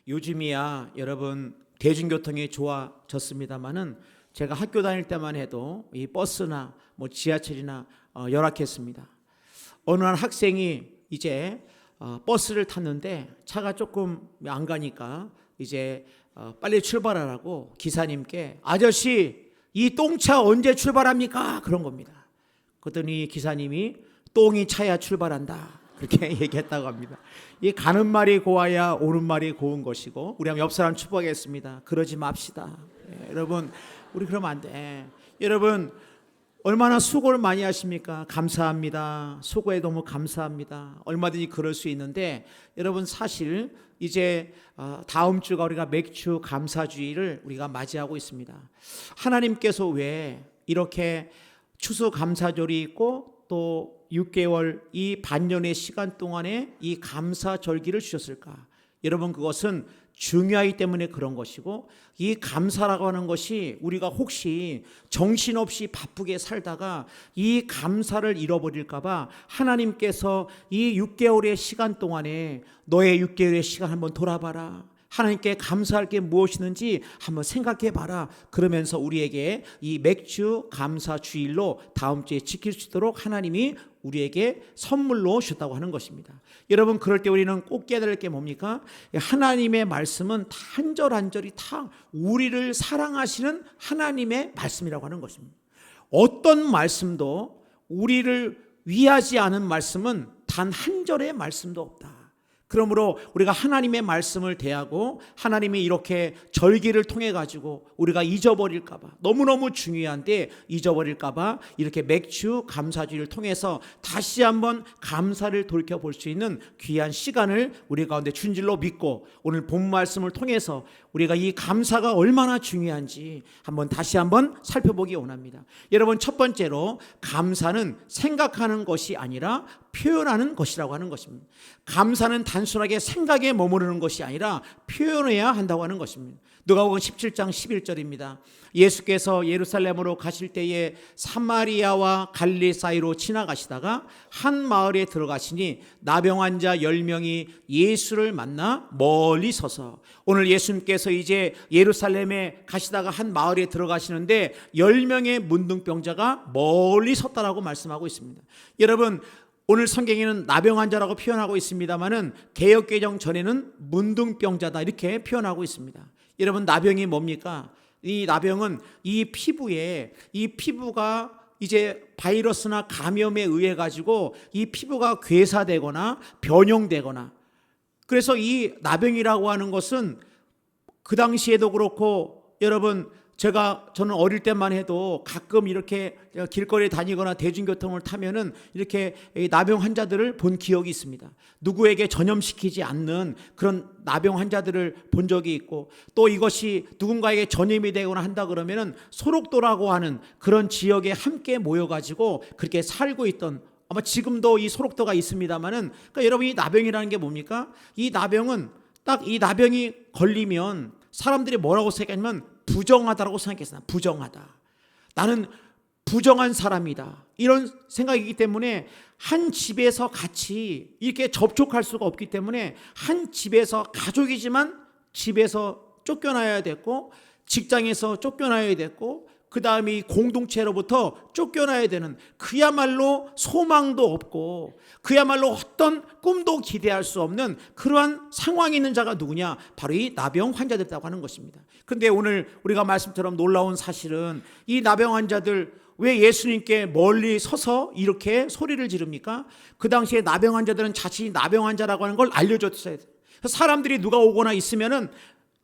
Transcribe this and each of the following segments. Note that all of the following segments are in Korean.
요즘이야 여러분 대중교통이 좋아졌습니다만은 제가 학교 다닐 때만 해도 이 버스나 뭐 지하철이나 열악했습니다. 어느 날 학생이 이제 버스를 탔는데 차가 조금 안 가니까 이제 빨리 출발하라고 기사님께 아저씨 이 똥차 언제 출발합니까? 그런 겁니다. 그랬더니 기사님이 똥이 차야 출발한다. 그렇게 얘기했다고 합니다. 이 가는 말이 고와야 오는 말이 고운 것이고, 우리 한번 옆 사람 축복하겠습니다. 그러지 맙시다. 여러분, 우리 그러면 안 돼. 여러분, 얼마나 수고를 많이 하십니까? 감사합니다. 수고해 너무 감사합니다. 얼마든지 그럴 수 있는데, 여러분 사실 이제 다음 주가 우리가 맥주 감사주의를 우리가 맞이하고 있습니다. 하나님께서 왜 이렇게 추수감사절이 있고 또 6개월 이 반년의 시간 동안에 이 감사절기를 주셨을까? 여러분 그것은 중요하기 때문에 그런 것이고, 이 감사라고 하는 것이 우리가 혹시 정신없이 바쁘게 살다가 이 감사를 잃어버릴까 봐 하나님께서 이 6개월의 시간 동안에 너의 6개월의 시간 한번 돌아봐라. 하나님께 감사할 게 무엇이는지 한번 생각해 봐라. 그러면서 우리에게 이 맥주 감사 주일로 다음 주에 지킬 수 있도록 하나님이 우리에게 선물로 주셨다고 하는 것입니다. 여러분 그럴 때 우리는 꼭 깨달을 게 뭡니까? 하나님의 말씀은 한 절 한 절이 다 우리를 사랑하시는 하나님의 말씀이라고 하는 것입니다. 어떤 말씀도 우리를 위하지 않은 말씀은 단 한 절의 말씀도 없다. 그러므로 우리가 하나님의 말씀을 대하고 하나님이 이렇게 절기를 통해 가지고 우리가 잊어버릴까 봐, 너무너무 중요한데 잊어버릴까 봐 이렇게 맥주 감사주의를 통해서 다시 한번 감사를 돌이켜볼 수 있는 귀한 시간을 우리 가운데 준 줄로 믿고, 오늘 본 말씀을 통해서 우리가 이 감사가 얼마나 중요한지 다시 한번 살펴보기 원합니다. 여러분 첫 번째로 감사는 생각하는 것이 아니라 표현하는 것이라고 하는 것입니다. 감사는 단순하게 생각에 머무르는 것이 아니라 표현해야 한다고 하는 것입니다. 누가복음 17장 11절입니다. 예수께서 예루살렘으로 가실 때에 사마리아와 갈릴리 사이로 지나가시다가 한 마을에 들어가시니 나병 환자 10명이 예수를 만나 멀리 서서, 오늘 예수님께서 이제 예루살렘에 가시다가 한 마을에 들어가시는데 10명의 문둥병자가 멀리 섰다라고 말씀하고 있습니다. 여러분 오늘 성경에는 나병 환자라고 표현하고 있습니다만은 개역개정 전에는 문둥병자다 이렇게 표현하고 있습니다. 여러분 나병이 뭡니까? 이 나병은 이 피부가 이제 바이러스나 감염에 의해 가지고 이 피부가 괴사되거나 변형되거나, 그래서 이 나병이라고 하는 것은 그 당시에도 그렇고, 여러분 저는 어릴 때만 해도 가끔 이렇게 길거리에 다니거나 대중교통을 타면은 이렇게 나병 환자들을 본 기억이 있습니다. 누구에게 전염시키지 않는 그런 나병 환자들을 본 적이 있고, 또 이것이 누군가에게 전염이 되거나 한다 그러면은 소록도라고 하는 그런 지역에 함께 모여가지고 그렇게 살고 있던, 아마 지금도 이 소록도가 있습니다만은, 그러니까 여러분 이 나병이라는 게 뭡니까? 이 나병은 딱 이 나병이 걸리면 사람들이 뭐라고 생각하냐면 부정하다라고 생각했어요. 부정하다. 나는 부정한 사람이다. 이런 생각이기 때문에 한 집에서 같이 이렇게 접촉할 수가 없기 때문에 한 집에서 가족이지만 집에서 쫓겨나야 됐고, 직장에서 쫓겨나야 됐고, 그 다음에 이 공동체로부터 쫓겨나야 되는, 그야말로 소망도 없고 그야말로 어떤 꿈도 기대할 수 없는 그러한 상황에 있는 자가 누구냐? 바로 이 나병 환자들이라고 하는 것입니다. 그런데 오늘 우리가 말씀처럼 놀라운 사실은 이 나병 환자들 왜 예수님께 멀리 서서 이렇게 소리를 지릅니까? 그 당시에 나병 환자들은 자신이 나병 환자라고 하는 걸 알려줬어야 돼요. 사람들이 누가 오거나 있으면은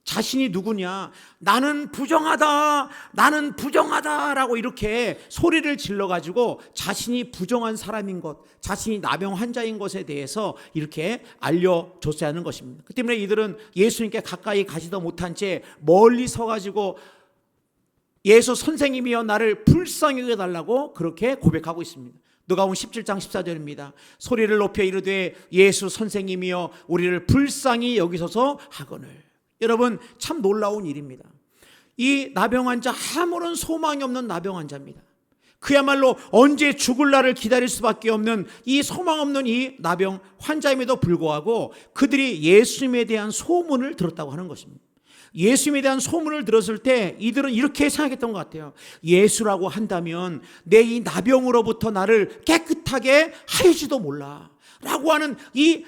자신이 누구냐, 나는 부정하다라고 이렇게 소리를 질러가지고 자신이 부정한 사람인 것, 자신이 나병 환자인 것에 대해서 이렇게 알려줬어야 하는 것입니다. 그 때문에 이들은 예수님께 가까이 가지도 못한 채 멀리 서가지고 예수 선생님이여 나를 불쌍히 여겨달라고 그렇게 고백하고 있습니다. 누가복음 17장 14절입니다. 소리를 높여 이르되 예수 선생님이여 우리를 불쌍히 여기소서 하거늘. 여러분 참 놀라운 일입니다. 이 나병 환자 아무런 소망이 없는 나병 환자입니다. 그야말로 언제 죽을 날을 기다릴 수밖에 없는 이 소망 없는 이 나병 환자임에도 불구하고 그들이 예수님에 대한 소문을 들었다고 하는 것입니다. 예수님에 대한 소문을 들었을 때 이들은 이렇게 생각했던 것 같아요. 예수라고 한다면 내 이 나병으로부터 나를 깨끗하게 하일지도 몰라 라고 하는 이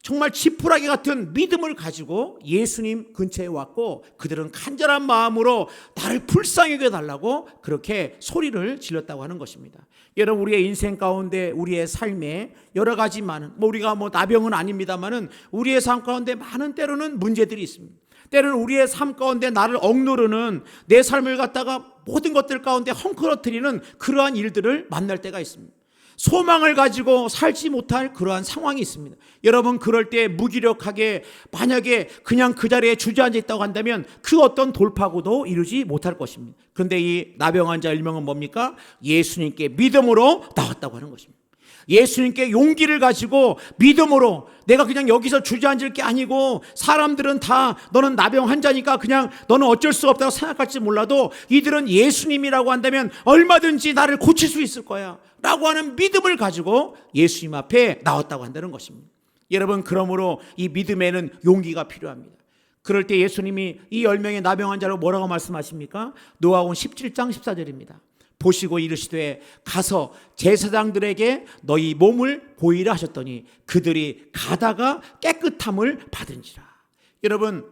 정말 지푸라기 같은 믿음을 가지고 예수님 근처에 왔고 그들은 간절한 마음으로 나를 불쌍히 여겨달라고 그렇게 소리를 질렀다고 하는 것입니다. 여러분, 우리의 인생 가운데 우리의 삶에 여러 가지 많은 우리가 나병은 아닙니다만은 우리의 삶 가운데 많은 때로는 문제들이 있습니다. 때로는 우리의 삶 가운데 나를 억누르는 내 삶을 갖다가 모든 것들 가운데 헝클어뜨리는 그러한 일들을 만날 때가 있습니다. 소망을 가지고 살지 못할 그러한 상황이 있습니다. 여러분, 그럴 때 무기력하게 만약에 그냥 그 자리에 주저앉아 있다고 한다면 그 어떤 돌파구도 이루지 못할 것입니다. 그런데 이 나병 환자 일명은 뭡니까? 예수님께 믿음으로 나왔다고 하는 것입니다. 예수님께 용기를 가지고 믿음으로 내가 그냥 여기서 주저앉을 게 아니고 사람들은 다 너는 나병 환자니까 그냥 너는 어쩔 수 없다고 생각할지 몰라도 이들은 예수님이라고 한다면 얼마든지 나를 고칠 수 있을 거야 라고 하는 믿음을 가지고 예수님 앞에 나왔다고 한다는 것입니다. 여러분, 그러므로 이 믿음에는 용기가 필요합니다. 그럴 때 예수님이 이 10명의 나병 환자로 뭐라고 말씀하십니까? 노아복음 17장 14절입니다. 보시고 이르시되 가서 제사장들에게 너희 몸을 보이라 하셨더니 그들이 가다가 깨끗함을 받은지라. 여러분,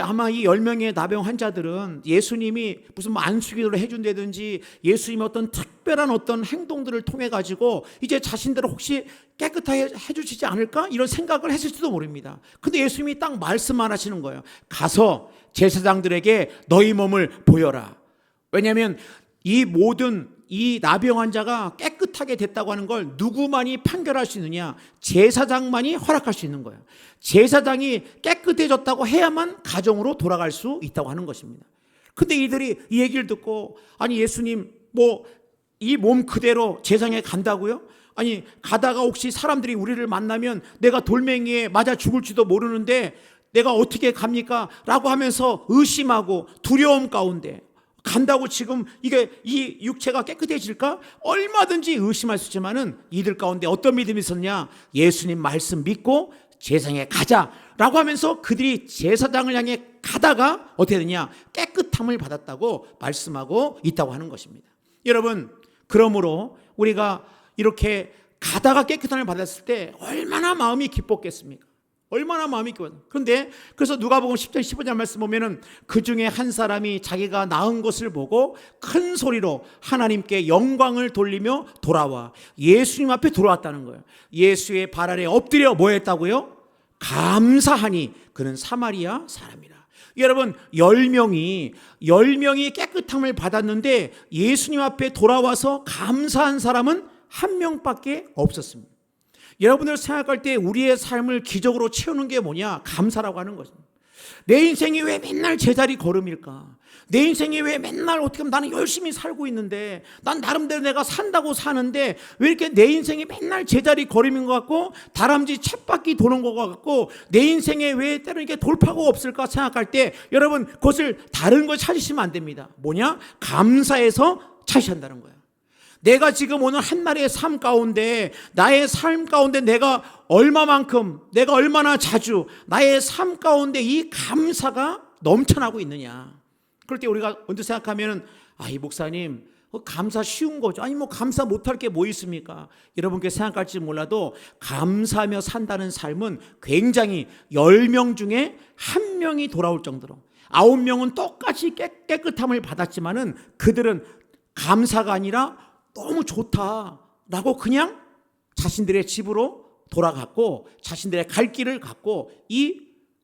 아마 이 10명의 나병 환자들은 예수님이 무슨 안수기도를 해준다든지 예수님의 어떤 특별한 어떤 행동들을 통해 가지고 이제 자신들을 혹시 깨끗하게 해주시지 않을까 이런 생각을 했을지도 모릅니다. 근데 예수님이 딱 말씀만 하시는 거예요. 가서 제사장들에게 너희 몸을 보여라. 왜냐하면 이 모든 이 나병 환자가 깨끗하게 됐다고 하는 걸 누구만이 판결할 수 있느냐? 제사장만이 허락할 수 있는 거예요. 제사장이 깨끗해졌다고 해야만 가정으로 돌아갈 수 있다고 하는 것입니다. 근데 이들이 이 얘기를 듣고 아니 예수님 이 몸 그대로 제사장에 간다고요? 아니 가다가 혹시 사람들이 우리를 만나면 내가 돌멩이에 맞아 죽을지도 모르는데 내가 어떻게 갑니까? 라고 하면서 의심하고 두려움 가운데 간다고 지금 이 육체가 깨끗해질까? 얼마든지 의심할 수 있지만은 이들 가운데 어떤 믿음이 있었냐? 예수님 말씀 믿고 제사장에 가자라고 하면서 그들이 제사장을 향해 가다가 어떻게 되냐? 깨끗함을 받았다고 말씀하고 있다고 하는 것입니다. 여러분, 그러므로 우리가 이렇게 가다가 깨끗함을 받았을 때 얼마나 마음이 기뻤겠습니까? 얼마나 마음이 기뻐요. 그런데 그래서 누가복음 10장 15절 말씀 보면은 그 중에 한 사람이 자기가 나은 것을 보고 큰 소리로 하나님께 영광을 돌리며 돌아와 예수님 앞에 돌아왔다는 거예요. 예수의 발 아래 엎드려 뭐 했다고요? 감사하니 그는 사마리아 사람이라. 여러분, 10명이 깨끗함을 받았는데 예수님 앞에 돌아와서 감사한 사람은 한 명밖에 없었습니다. 여러분들 생각할 때 우리의 삶을 기적으로 채우는 게 뭐냐? 감사라고 하는 것입니다. 내 인생이 왜 맨날 제자리 걸음일까? 내 인생이 왜 맨날 어떻게 하면 나는 열심히 살고 있는데 난 나름대로 내가 산다고 사는데 왜 이렇게 내 인생이 맨날 제자리 걸음인 것 같고 다람쥐 쳇바퀴 도는 것 같고 내 인생에 왜 때로 이렇게 돌파구가 없을까 생각할 때 여러분 그것을 다른 걸 찾으시면 안 됩니다. 뭐냐? 감사해서 찾으셔야 한다는 거예요. 내가 지금 오늘 한날의 삶 가운데 나의 삶 가운데 내가 얼마나 자주 나의 삶 가운데 이 감사가 넘쳐나고 있느냐. 그럴 때 우리가 언제 생각하면은 이 목사님 감사 쉬운 거죠. 아니 감사 못할 게 뭐 있습니까? 여러분께 생각할지 몰라도 감사하며 산다는 삶은 굉장히 10명 중에 1명이 돌아올 정도로 9명은 똑같이 깨끗함을 받았지만은 그들은 감사가 아니라 너무 좋다라고 그냥 자신들의 집으로 돌아갔고 자신들의 갈 길을 갔고 이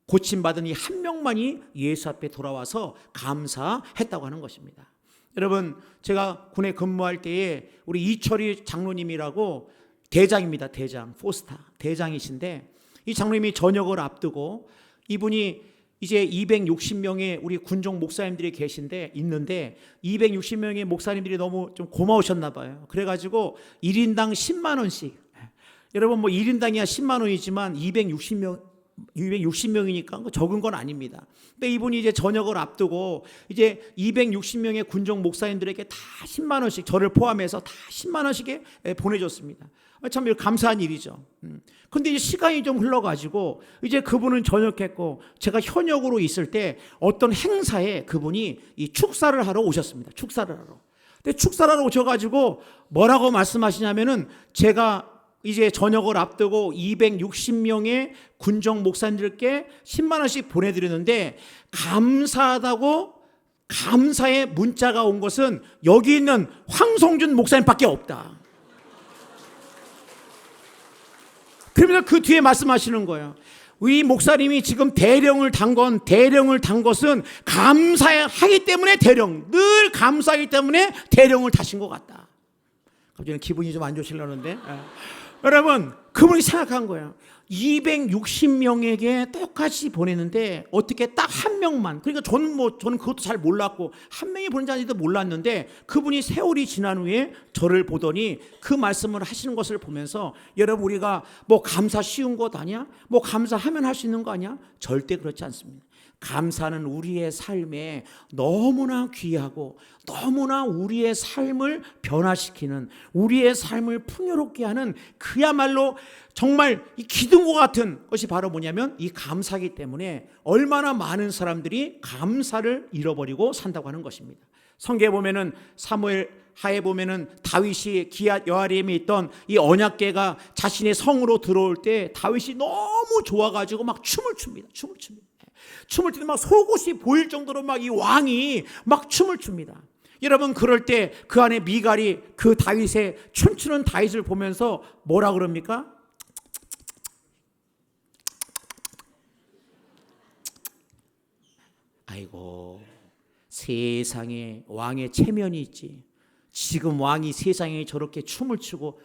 고침받은 이 1명만이 예수 앞에 돌아와서 감사했다고 하는 것입니다. 여러분, 제가 군에 근무할 때에 우리 이철희 장로님이라고 대장입니다. 대장, 포스타 대장이신데 이 장로님이 전역을 앞두고 이분이 이제 260명의 우리 군종 목사님들이 있는데 260명의 목사님들이 너무 좀 고마우셨나 봐요. 그래가지고 1인당 10만 원씩. 여러분 1인당이야 10만 원이지만 260명이니까 적은 건 아닙니다. 근데 이분이 이제 전역을 앞두고 이제 260명의 군종 목사님들에게 다 10만 원씩, 저를 포함해서 다 10만 원씩 보내줬습니다. 참 감사한 일이죠. 근데 이제 시간이 좀 흘러가지고 이제 그분은 전역했고, 제가 현역으로 있을 때 어떤 행사에 그분이 이 축사를 하러 오셨습니다. 축사를 하러. 근데 축사를 하러 오셔가지고 뭐라고 말씀하시냐면은, 제가 이제 전역을 앞두고 260명의 군정 목사님들께 10만 원씩 보내드렸는데, 감사하다고 감사의 문자가 온 것은 여기 있는 황성준 목사님밖에 없다. 그러면서 그 뒤에 말씀하시는 거예요. 우리 목사님이 지금 대령을 단 것은 감사하기 때문에 늘 감사하기 때문에 대령을 타신 것 같다. 갑자기 기분이 좀 안 좋으시려는데, 여러분, 그분이 생각한 거예요. 260명에게 똑같이 보냈는데 어떻게 딱 한 명만, 그러니까 저는 그것도 잘 몰랐고 한 명이 보낸지도 몰랐는데, 그분이 세월이 지난 후에 저를 보더니 그 말씀을 하시는 것을 보면서, 여러분, 우리가 뭐 감사 쉬운 것 아니야? 뭐 감사하면 할 수 있는 거 아니야? 절대 그렇지 않습니다. 감사는 우리의 삶에 너무나 귀하고 너무나 우리의 삶을 변화시키는, 우리의 삶을 풍요롭게 하는, 그야말로 정말 이 기둥과 같은 것이 바로 뭐냐면 이 감사이기 때문에 얼마나 많은 사람들이 감사를 잃어버리고 산다고 하는 것입니다. 성경에 보면은 사무엘 하에 보면은 다윗이 기앗 여아림에 있던 이 언약궤가 자신의 성으로 들어올 때 다윗이 너무 좋아가지고 막 춤을 춥니다. 춤을 추는데 막 속옷이 보일 정도로 막 이 왕이 막 춤을 춥니다. 여러분, 그럴 때 그 안에 미갈이 그 다윗의 춤추는 다윗을 보면서 뭐라 그럽니까? 아이고, 세상에 왕의 체면이 있지. 지금 왕이 세상에 저렇게 춤을 추고.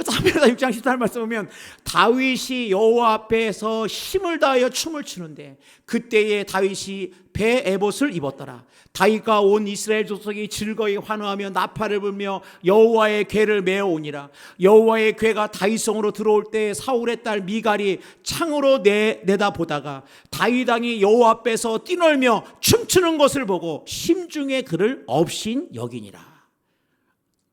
사무엘하 6장 14절 말씀 보면, 다윗이 여호와 앞에서 힘을 다하여 춤을 추는데 그때에 다윗이 배 에봇을 입었더라. 다윗과 온 이스라엘 족속이 즐거이 환호하며 나팔을 불며 여호와의 궤를 메어오니라. 여호와의 궤가 다윗성으로 들어올 때 사울의 딸 미갈이 창으로 내다보다가 다윗 왕이 여호와 앞에서 뛰놀며 춤추는 것을 보고 심중에 그를 업신 여기니라.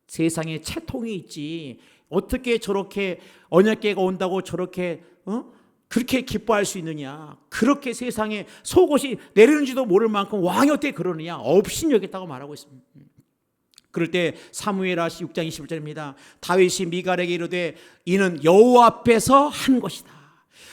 세상에 채통이 있지, 어떻게 저렇게 언약궤가 온다고 저렇게 그렇게 기뻐할 수 있느냐. 그렇게 세상에 속옷이 내리는지도 모를 만큼 왕이 어떻게 그러느냐. 업신여겼다고 말하고 있습니다. 그럴 때 사무엘하 6장 21절입니다. 다윗이 미갈에게 이르되 이는 여호와 앞에서 한 것이다.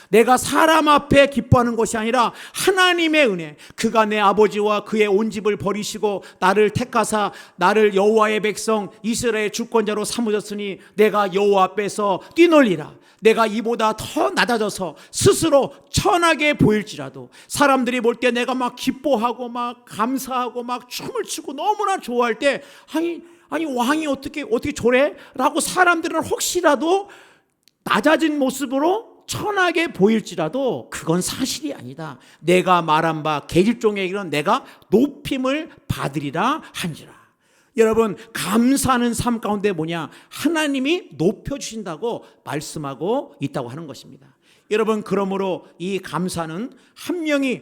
내가 사람 앞에 기뻐하는 것이 아니라 하나님의 은혜, 그가 내 아버지와 그의 온 집을 버리시고 나를 택하사 나를 여호와의 백성 이스라엘 주권자로 삼으셨으니 내가 여호와 앞에서 뛰놀리라. 내가 이보다 더 낮아져서 스스로 천하게 보일지라도 사람들이 볼 때 내가 막 기뻐하고 막 감사하고 막 춤을 추고 너무나 좋아할 때, 아니 왕이 어떻게 저래? 라고 사람들은 혹시라도 낮아진 모습으로 천하게 보일지라도 그건 사실이 아니다. 내가 말한 바 계집종에게는 내가 높임을 받으리라 한지라. 여러분, 감사하는 삶 가운데 뭐냐? 하나님이 높여주신다고 말씀하고 있다고 하는 것입니다. 여러분, 그러므로 이 감사는 한 명이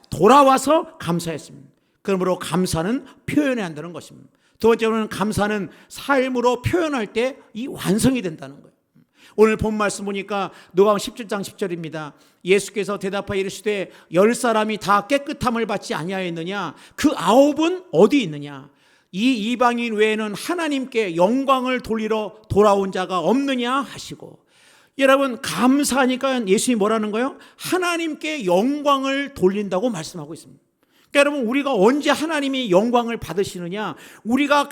돌아와서 감사했습니다. 그러므로 감사는 표현해야 한다는 것입니다. 두 번째로는 감사는 삶으로 표현할 때 이 완성이 된다는 거예요. 오늘 본 말씀 보니까 누가복음 17장 10절입니다. 예수께서 대답하여 이르시되 10사람이 다 깨끗함을 받지 아니하였느냐? 그 9은 어디 있느냐? 이 이방인 외에는 하나님께 영광을 돌리러 돌아온 자가 없느냐 하시고. 여러분, 감사하니까 예수님이 뭐라는 거예요? 하나님께 영광을 돌린다고 말씀하고 있습니다. 그러니까 여러분, 우리가 언제 하나님이 영광을 받으시느냐? 우리가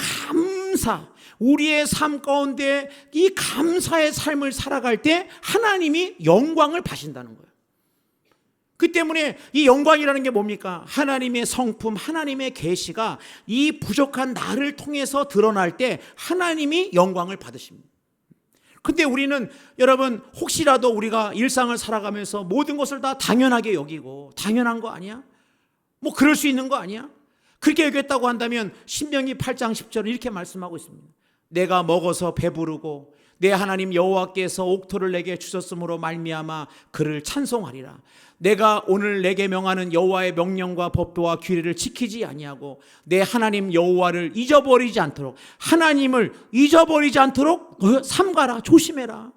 우리의 삶 가운데 이 감사의 삶을 살아갈 때 하나님이 영광을 받으신다는 거예요. 그 때문에 이 영광이라는 게 뭡니까? 하나님의 성품, 하나님의 계시가 이 부족한 나를 통해서 드러날 때 하나님이 영광을 받으십니다. 근데 우리는, 여러분, 혹시라도 우리가 일상을 살아가면서 모든 것을 다 당연하게 여기고, 당연한 거 아니야? 뭐 그럴 수 있는 거 아니야? 그렇게 여겼다고 한다면 신명기 8장 10절은 이렇게 말씀하고 있습니다. 내가 먹어서 배부르고 내 하나님 여호와께서 옥토를 내게 주셨으므로 말미암아 그를 찬송하리라. 내가 오늘 내게 명하는 여호와의 명령과 법도와 규례를 지키지 아니하고 내 하나님 여호와를 잊어버리지 않도록, 하나님을 잊어버리지 않도록 삼가라, 조심해라.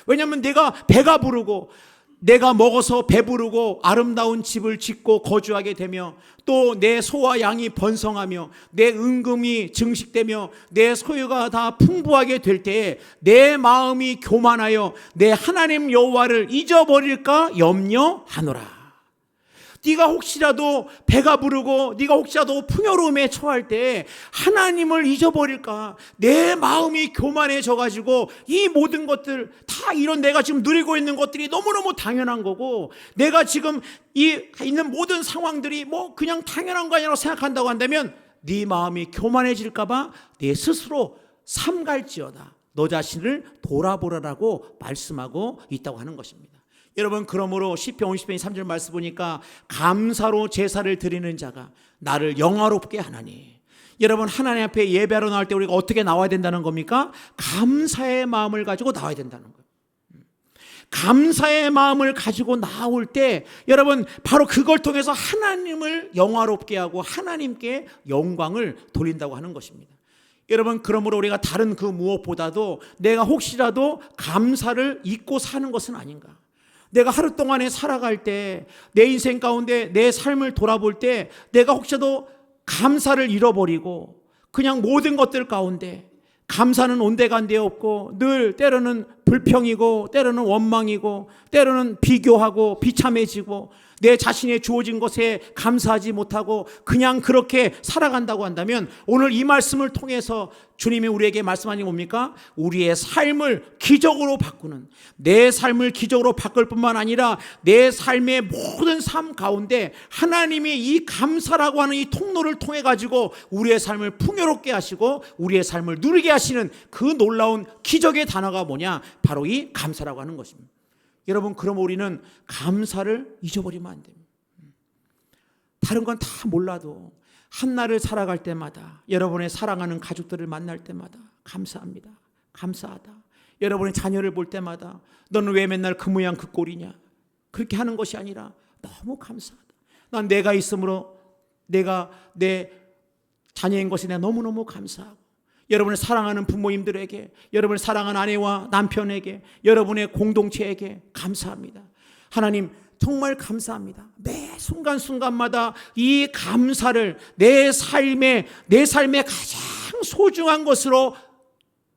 왜냐하면 내가 배가 부르고 내가 먹어서 배부르고 아름다운 집을 짓고 거주하게 되며 또 내 소와 양이 번성하며 내 은금이 증식되며 내 소유가 다 풍부하게 될 때에 내 마음이 교만하여 내 하나님 여호와를 잊어버릴까 염려하노라. 네가 혹시라도 배가 부르고 네가 혹시라도 풍요로움에 처할 때 하나님을 잊어버릴까, 내 마음이 교만해져 가지고 이 모든 것들 다, 이런 내가 지금 누리고 있는 것들이 너무너무 당연한 거고 내가 지금 있는 모든 상황들이 뭐 그냥 당연한 거 아니라고 생각한다고 한다면 네 마음이 교만해질까 봐 네 스스로 삼갈지어다. 너 자신을 돌아보라라고 말씀하고 있다고 하는 것입니다. 여러분, 그러므로 시편 50편 3절 말씀 보니까 감사로 제사를 드리는 자가 나를 영화롭게 하나니. 여러분, 하나님 앞에 예배하러 나올 때 우리가 어떻게 나와야 된다는 겁니까? 감사의 마음을 가지고 나와야 된다는 거예요. 감사의 마음을 가지고 나올 때 여러분, 바로 그걸 통해서 하나님을 영화롭게 하고 하나님께 영광을 돌린다고 하는 것입니다. 여러분, 그러므로 우리가 다른 그 무엇보다도 내가 혹시라도 감사를 잊고 사는 것은 아닌가. 내가 하루 동안에 살아갈 때, 내 인생 가운데 내 삶을 돌아볼 때 내가 혹시라도 감사를 잃어버리고 그냥 모든 것들 가운데 감사는 온데간데 없고 늘 때로는 불평이고 때로는 원망이고 때로는 비교하고 비참해지고 내 자신의 주어진 것에 감사하지 못하고 그냥 그렇게 살아간다고 한다면 오늘 이 말씀을 통해서 주님이 우리에게 말씀하는 게 뭡니까? 우리의 삶을 기적으로 바꾸는, 내 삶을 기적으로 바꿀 뿐만 아니라 내 삶의 모든 삶 가운데 하나님이 이 감사라고 하는 이 통로를 통해 가지고 우리의 삶을 풍요롭게 하시고 우리의 삶을 누리게 하시는 그 놀라운 기적의 단어가 뭐냐? 바로 이 감사라고 하는 것입니다. 여러분, 그럼 우리는 감사를 잊어버리면 안 됩니다. 다른 건 다 몰라도 한날을 살아갈 때마다, 여러분의 사랑하는 가족들을 만날 때마다 감사합니다, 감사하다. 여러분의 자녀를 볼 때마다 너는 왜 맨날 그 모양 그 꼴이냐, 그렇게 하는 것이 아니라 너무 감사하다. 난 내가 있으므로 내가 내 자녀인 것에 내가 너무너무 감사하고, 여러분을 사랑하는 부모님들에게, 여러분을 사랑하는 아내와 남편에게, 여러분의 공동체에게 감사합니다. 하나님 정말 감사합니다. 매 순간순간마다 이 감사를 내 삶의 가장 소중한 것으로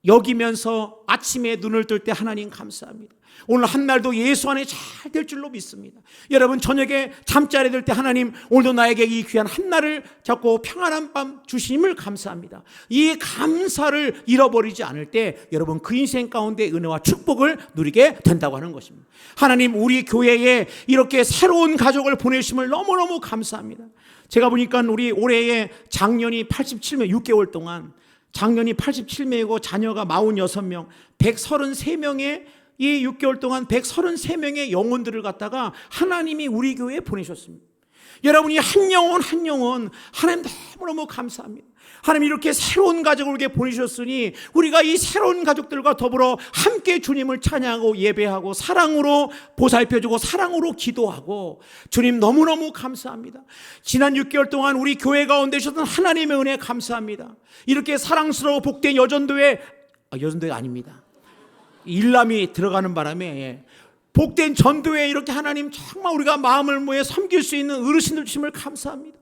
여기면서 아침에 눈을 뜰 때 하나님 감사합니다. 오늘 한날도 예수 안에 잘 될 줄로 믿습니다. 여러분, 저녁에 잠자리 들 때 하나님 오늘도 나에게 이 귀한 한날을 잡고 평안한 밤 주심을 감사합니다. 이 감사를 잃어버리지 않을 때 여러분 그 인생 가운데 은혜와 축복을 누리게 된다고 하는 것입니다. 하나님, 우리 교회에 이렇게 새로운 가족을 보내주심을 너무너무 감사합니다. 제가 보니까 우리 올해에 장년이 87명, 6개월 동안 장년이 87명이고 자녀가 46명, 133명의 이 6개월 동안 133명의 영혼들을 갖다가 하나님이 우리 교회에 보내셨습니다. 여러분이 한 영혼 한 영혼 하나님 너무너무 감사합니다. 하나님 이렇게 새로운 가족을 이렇게 보내주셨으니 우리가 이 새로운 가족들과 더불어 함께 주님을 찬양하고 예배하고 사랑으로 보살펴주고 사랑으로 기도하고, 주님 너무너무 감사합니다. 지난 6개월 동안 우리 교회 가운데 주셨던 하나님의 은혜 감사합니다. 이렇게 사랑스러워 복된 여전도회가 아닙니다. 일남이 들어가는 바람에 복된 전도회 이렇게 하나님 정말 우리가 마음을 모여 섬길 수 있는 어르신들 주심을 감사합니다.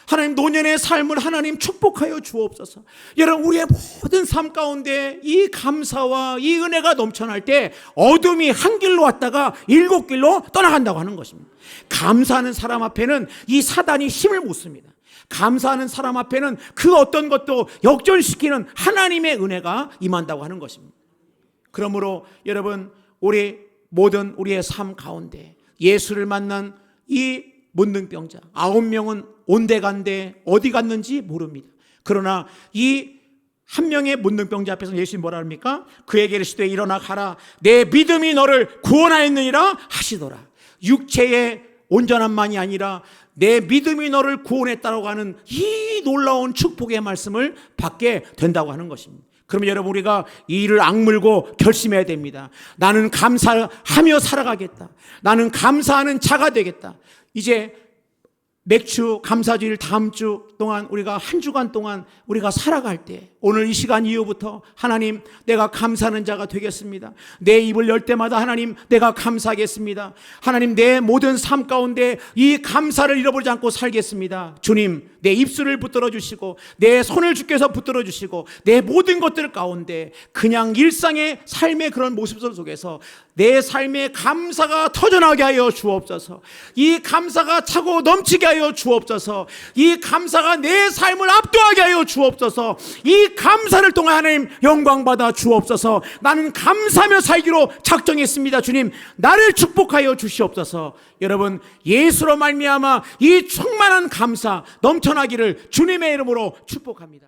하나님 노년의 삶을 하나님 축복하여 주옵소서. 여러분, 우리의 모든 삶 가운데 이 감사와 이 은혜가 넘쳐날 때 어둠이 한 길로 왔다가 7길로 떠나간다고 하는 것입니다. 감사하는 사람 앞에는 이 사단이 힘을 못 씁니다. 감사하는 사람 앞에는 그 어떤 것도 역전시키는 하나님의 은혜가 임한다고 하는 것입니다. 그러므로 여러분, 우리 모든 우리의 삶 가운데 예수를 만난 이 문둥병자 9명은 온데간데 어디 갔는지 모릅니다. 그러나 이 한 명의 문둥병자 앞에서 예수님이 뭐라 합니까? 그에게 이르시되 일어나 가라, 내 믿음이 너를 구원하였느니라 하시더라. 육체의 온전함만이 아니라 내 믿음이 너를 구원했다고 하는 이 놀라운 축복의 말씀을 받게 된다고 하는 것입니다. 그러면 여러분 우리가 이 일을 악물고 결심해야 됩니다. 나는 감사하며 살아가겠다. 나는 감사하는 자가 되겠다. 이제 맥주 감사주일 다음 주 동안 우리가 한 주간 동안 우리가 살아갈 때 오늘 이 시간 이후부터 하나님 내가 감사하는 자가 되겠습니다. 내 입을 열 때마다 하나님 내가 감사하겠습니다. 하나님 내 모든 삶 가운데 이 감사를 잃어버리지 않고 살겠습니다. 주님 내 입술을 붙들어 주시고 내 손을 주께서 붙들어 주시고 내 모든 것들 가운데 그냥 일상의 삶의 그런 모습 속에서 내 삶에 감사가 터져나게 하여 주옵소서. 이 감사가 차고 넘치게 하여 주옵소서. 이 감사가 내 삶을 압도하게 하여 주옵소서. 이 감사를 통해 하나님 영광 받아 주옵소서. 나는 감사하며 살기로 작정했습니다. 주님 나를 축복하여 주시옵소서. 여러분 예수로 말미암아 이 충만한 감사 넘쳐나기를 주님의 이름으로 축복합니다.